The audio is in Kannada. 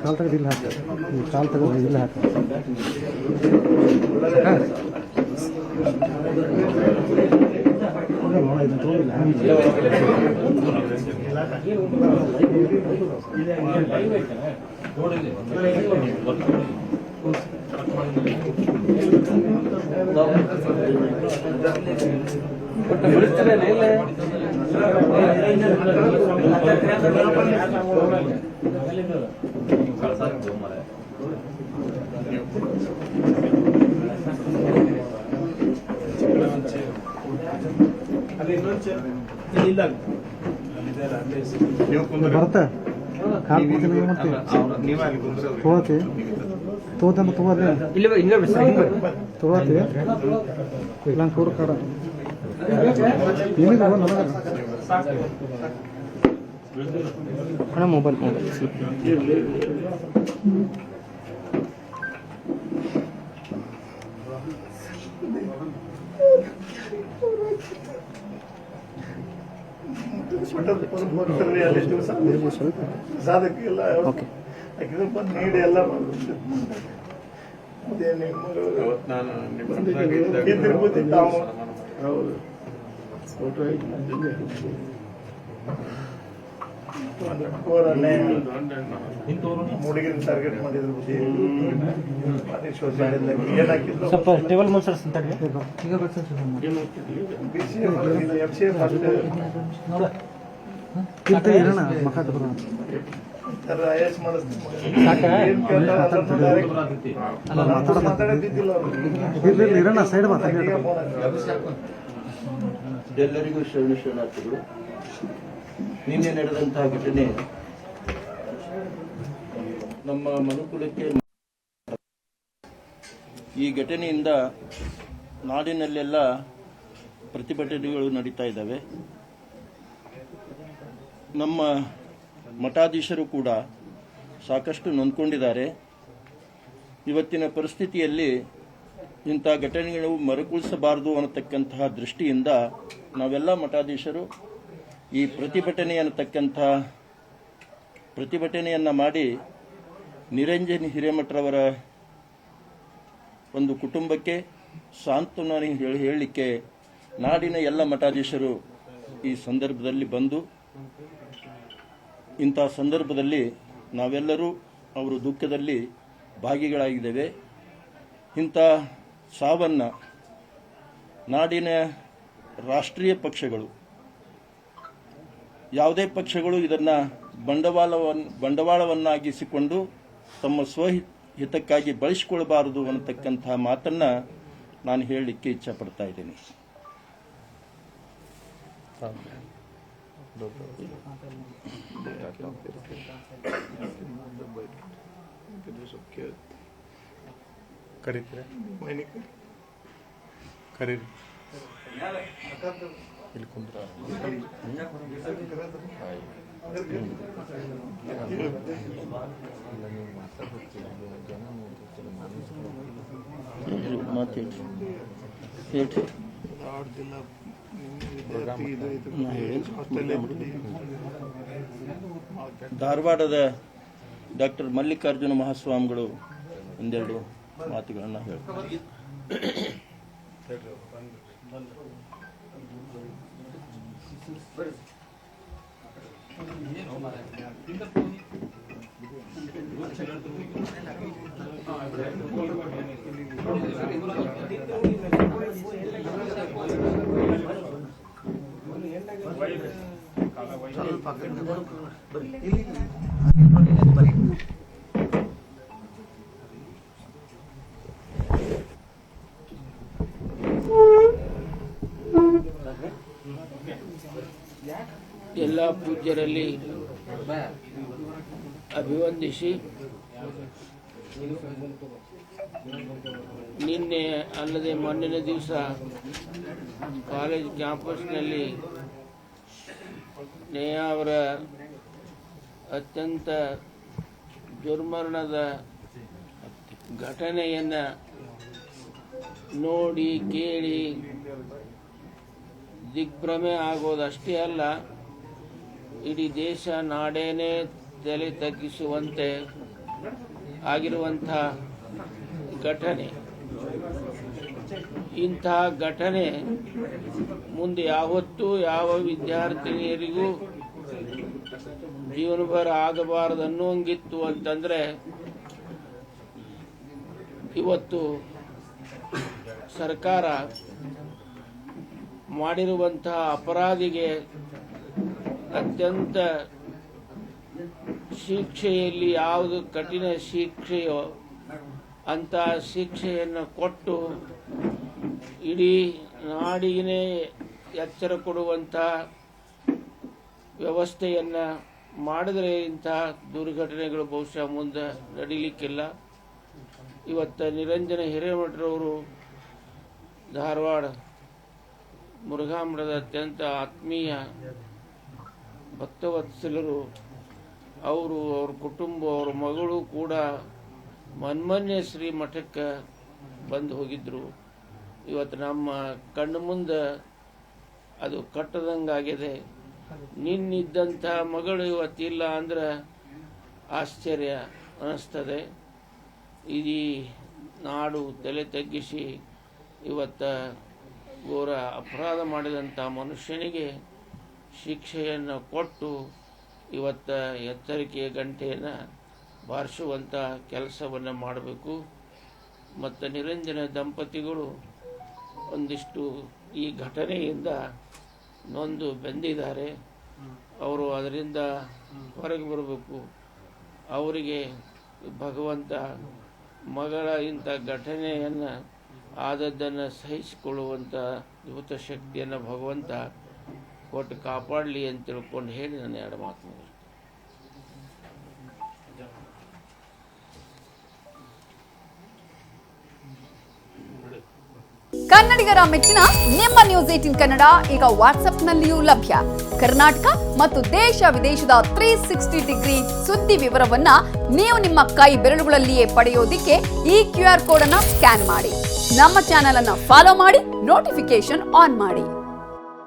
ಕಾಲ್ ತೆಗೆದಿಲ್ಲ ಹಾಕ ಕಾಲ್ ತೆಗೆದಿಲ್ಲ ಹಾಕ ಬರ್ತಾ ತೋತಿ ತೋದನ್ನು ತಗೋದೆ ತಗೋತಿ ಇಲ್ಲ ಕೂರು ಕಾಡ ನಿಮಗೆ ಅಣ್ಣ ಮೊಬೈಲ್ ನೀಡಿ ಎಲ್ಲ ಹುಡುಗಿನ ಟಾರ್ಗೆಟ್ ಮಾಡಿದ್ರು ಸ್ವಲ್ಪ ಟೇಬಲ್ ಮುನ್ಸರ್ಸ್ ಅಂತ ಸೈಡ್ ಎಲ್ಲರಿಗೂ ಶರಣಾರ್ಥಿಗಳು. ನಿನ್ನೆ ನಡೆದಂತಹ ಘಟನೆ ನಮ್ಮ ಮನುಕುಲಕ್ಕೆ ಈ ಘಟನೆಯಿಂದ ನಾಡಿನಲ್ಲೆಲ್ಲ ಪ್ರತಿಭಟನೆಗಳು ನಡೀತಾ ಇದ್ದಾವೆ. ನಮ್ಮ ಮಠಾಧೀಶರು ಕೂಡ ಸಾಕಷ್ಟು ನೊಂದ್ಕೊಂಡಿದ್ದಾರೆ. ಇವತ್ತಿನ ಪರಿಸ್ಥಿತಿಯಲ್ಲಿ ಇಂಥ ಘಟನೆಗಳು ಮರುಕಳಿಸಬಾರದು ಅನ್ನತಕ್ಕಂತಹ ದೃಷ್ಟಿಯಿಂದ ನಾವೆಲ್ಲ ಮಠಾಧೀಶರು ಈ ಪ್ರತಿಭಟನೆಯನ್ನು ಮಾಡಿ ನಿರಂಜನ್ ಹಿರೇಮಠರವರ ಒಂದು ಕುಟುಂಬಕ್ಕೆ ಸಾಂತ್ವನ ಹೇಳಲಿಕ್ಕೆ ನಾಡಿನ ಎಲ್ಲ ಮಠಾಧೀಶರು ಈ ಸಂದರ್ಭದಲ್ಲಿ ಬಂದು ಇಂಥ ಸಂದರ್ಭದಲ್ಲಿ ನಾವೆಲ್ಲರೂ ಅವರ ದುಃಖದಲ್ಲಿ ಭಾಗಿಗಳಾಗಿದ್ದೇವೆ. ಇಂಥ ಸಾವನ್ನು ನಾಡಿನ ರಾಷ್ಟ್ರೀಯ ಪಕ್ಷಗಳು ಯಾವುದೇ ಪಕ್ಷಗಳು ಇದನ್ನು ಬಂಡವಾಳವನ್ನಾಗಿಸಿಕೊಂಡು ತಮ್ಮ ಸ್ವಹಿತಕ್ಕಾಗಿ ಬಳಸಿಕೊಳ್ಳಬಾರದು ಅನ್ನತಕ್ಕಂಥ ಮಾತನ್ನು ನಾನು ಹೇಳಲಿಕ್ಕೆ ಇಚ್ಛಪಡ್ತಾ ಇದ್ದೀನಿ. ಧಾರವಾಡದ ಡಾಕ್ಟರ್ ಮಲ್ಲಿಕಾರ್ಜುನ ಮಹಾಸ್ವಾಮಿಗಳು ಒಂದೆರಡು ಮಾತುಗಳನ್ನು ಹೇಳ್ತಾರೆ. ಎಲ್ಲ ಪೂಜ್ಯರಲ್ಲಿ ಅಭಿವಂದಿಸಿ ನಿನ್ನೆ ಅಲ್ಲದೆ ಮೊನ್ನೆಯ ದಿವಸ ಕಾಲೇಜ್ ಕ್ಯಾಂಪಸ್ನಲ್ಲಿ ನೇಹಾ ಅವರ ಅತ್ಯಂತ ದುರ್ಮರಣದ ಘಟನೆಯನ್ನು ನೋಡಿ ಕೇಳಿ ದಿಗ್ಭ್ರಮೆ ಆಗೋದಷ್ಟೇ ಅಲ್ಲ, ಇಡೀ ದೇಶ ನಾಡೇನೆ ತಲೆ ತಗ್ಗಿಸುವಂತೆ ಆಗಿರುವಂಥ ಘಟನೆ. ಇಂಥ ಘಟನೆ ಮುಂದೆ ಯಾವತ್ತೂ ಯಾವ ವಿದ್ಯಾರ್ಥಿನಿಯರಿಗೂ ಜೀವನಭರ ಆಗಬಾರದು ಅನ್ನೋಂಗಿತ್ತು ಅಂತಂದರೆ ಇವತ್ತು ಸರ್ಕಾರ ಮಾಡಿರುವಂತಹ ಅಪರಾಧಿಗೆ ಅತ್ಯಂತ ಶಿಕ್ಷೆಯಲ್ಲಿ ಯಾವುದು ಕಠಿಣ ಶಿಕ್ಷೆಯೋ ಅಂತ ಶಿಕ್ಷೆಯನ್ನು ಕೊಟ್ಟು ಇಡೀ ನಾಡಿಗೆ ಎಚ್ಚರ ಕೊಡುವಂಥ ವ್ಯವಸ್ಥೆಯನ್ನು ಮಾಡಿದರೆ ಇಂಥ ದುರ್ಘಟನೆಗಳು ಬಹುಶಃ ಮುಂದೆ ನಡೀಲಿಕ್ಕಿಲ್ಲ. ಇವತ್ತು ನಿರಂಜನ ಹಿರೇಮಠರವರು ಧಾರವಾಡ ಮುರುಘಾಮಠದ ಅತ್ಯಂತ ಆತ್ಮೀಯ ಭಕ್ತವತ್ಸಲರು, ಅವರು ಅವ್ರ ಕುಟುಂಬ ಅವ್ರ ಮಗಳು ಕೂಡ ಮೊನ್ನೆ ಶ್ರೀ ಮಠಕ್ಕೆ ಬಂದು ಹೋಗಿದ್ರು. ಇವತ್ತು ನಮ್ಮ ಕಣ್ಣು ಮುಂದೆ ಅದು ಕಟ್ಟದಂಗಾಗಿದೆ. ನಿನ್ನಿದ್ದಂಥ ಮಗಳು ಇವತ್ತಿಲ್ಲ ಅಂದ್ರೆ ಆಶ್ಚರ್ಯ ಅನ್ನಿಸ್ತದೆ. ಇಡೀ ನಾಡು ತಲೆ ತಗ್ಗಿಸಿ ಇವತ್ತು ಘೋರ ಅಪರಾಧ ಮಾಡಿದಂಥ ಮನುಷ್ಯನಿಗೆ ಶಿಕ್ಷೆಯನ್ನು ಕೊಟ್ಟು ಇವತ್ತು ಎಚ್ಚರಿಕೆಯ ಗಂಟೆಯನ್ನು ಬಾರಿಸುವಂಥ ಕೆಲಸವನ್ನು ಮಾಡಬೇಕು. ಮತ್ತು ನಿರಂಜನ ದಂಪತಿಗಳು ಒಂದಿಷ್ಟು ಈ ಘಟನೆಯಿಂದ ನೊಂದು ಬೆಂದಿದ್ದಾರೆ. ಅವರು ಅದರಿಂದ ಹೊರಗೆ ಬರಬೇಕು. ಅವರಿಗೆ ಭಗವಂತ ಮಗಳ ಇಂಥ ಘಟನೆಯನ್ನು ಆದದ್ದನ್ನು ಸಹಿಸಿಕೊಳ್ಳುವಂಥ ಯುವತ ಶಕ್ತಿಯನ್ನು ಭಗವಂತ ಕೊಟ್ಟು ಕಾಪಾಡಲಿ ಅಂತ ತಿಳ್ಕೊಂಡು ಹೇಳಿ ನನ್ನ ಎರಡು ಮಾತು. ಕನ್ನಡಿಗರ ಮೆಚ್ಚಿನ ನಿಮ್ಮ ನ್ಯೂಸ್ 18 ಕನ್ನಡ ಈಗ ವಾಟ್ಸ್ಆಪ್ನಲ್ಲಿಯೂ ಲಭ್ಯ. ಕರ್ನಾಟಕ ಮತ್ತು ದೇಶ ವಿದೇಶದ 360 ಡಿಗ್ರಿ ಸುದ್ದಿ ವಿವರವನ್ನ ನೀವು ನಿಮ್ಮ ಕೈ ಬೆರಳುಗಳಲ್ಲಿಯೇ ಪಡೆಯೋದಿಕ್ಕೆ ಈ QR ಕೋಡ್ ಅನ್ನು ಸ್ಕ್ಯಾನ್ ಮಾಡಿ. ನಮ್ಮ ಚಾನೆಲ್ ಅನ್ನು ಫಾಲೋ ಮಾಡಿ, ನೋಟಿಫಿಕೇಶನ್ ಆನ್ ಮಾಡಿ.